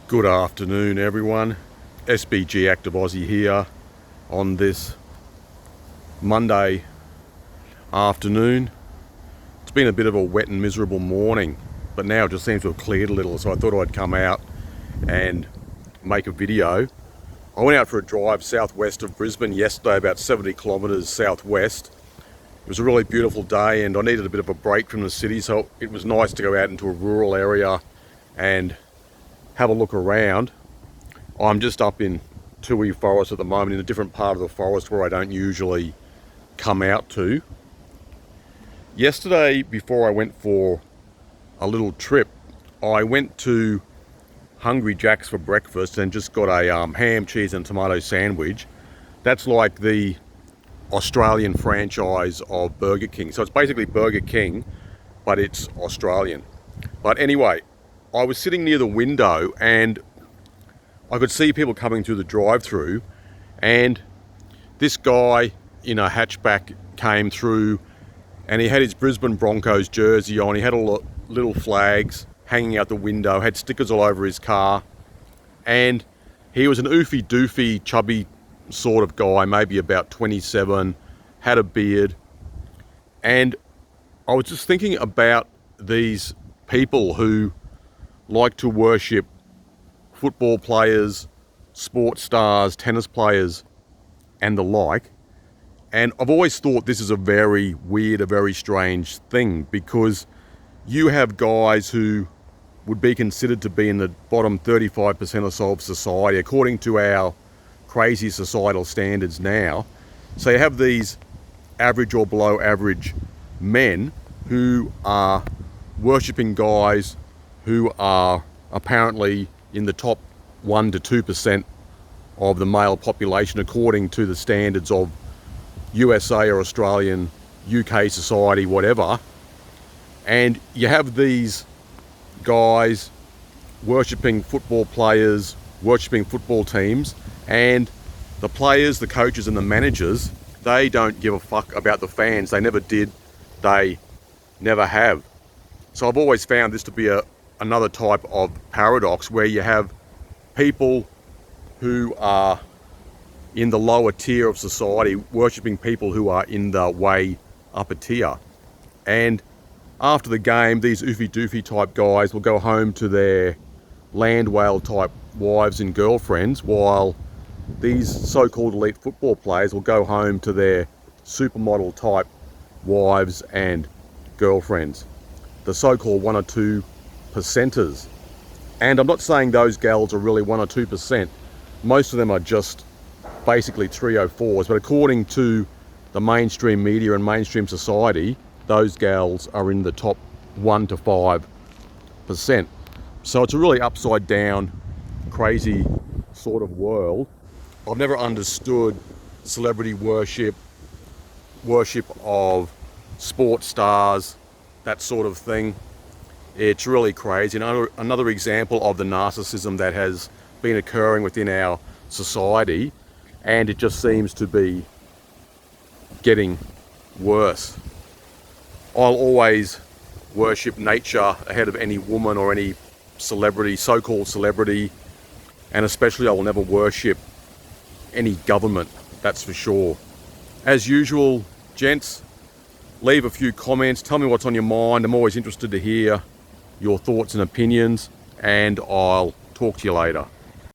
Good afternoon, everyone. SBG Active Aussie here on this Monday afternoon. It's been a bit of a wet and miserable morning, but now it just seems to have cleared a little, so I thought I'd come out and make a video. I went out for a drive southwest of Brisbane yesterday, about 70 kilometres southwest. It was a really beautiful day and I needed a bit of a break from the city, so it was nice to go out into a rural area and have a look around. I'm just up in Ooofy Forest at the moment, in a different part of the forest where I don't usually come out to. Yesterday, before I went for a little trip, I went to Hungry Jack's for breakfast and just got a ham, cheese and tomato sandwich. That's like the Australian franchise of Burger King. So it's basically Burger King, but it's Australian. But anyway, I was sitting near the window and I could see people coming through the drive-through, and this guy in a hatchback came through and he had his Brisbane Broncos jersey on. He had all the little flags hanging out the window, had stickers all over his car, and he was an Ooofy Doofy, chubby sort of guy, maybe about 27, had a beard. And I was just thinking about these people who like to worship football players, sports stars, tennis players and the like. And I've always thought this is a very weird, a very strange thing, because you have guys who would be considered to be in the bottom 35% of society according to our crazy societal standards now. So you have these average or below average men who are worshipping guys who are apparently in the top 1 to 2% of the male population according to the standards of USA or Australian, UK society, whatever. And you have these guys worshipping football players, worshipping football teams, and the players, the coaches and the managers, they don't give a fuck about the fans. They never did, they never have. So I've always found this to be another type of paradox, where you have people who are in the lower tier of society worshipping people who are in the way upper tier. And after the game, these Ooofy Doofy type guys will go home to their land whale type wives and girlfriends, while these so-called elite football players will go home to their supermodel type wives and girlfriends, the so-called 1 or 2 percenters. And I'm not saying those gals are really 1 or 2%. Most of them are just basically 304s, but according to the mainstream media and mainstream society, those gals are in the top 1 to 5%. So it's a really upside down, crazy sort of world. I've never understood celebrity worship of sports stars, that sort of thing. It's really crazy. And another example of the narcissism that has been occurring within our society, and it just seems to be getting worse. I'll always worship nature ahead of any woman or any celebrity, so-called celebrity, and especially I will never worship any government, that's for sure. As usual, gents, leave a few comments, tell me what's on your mind. I'm always interested to hear your thoughts and opinions, and I'll talk to you later.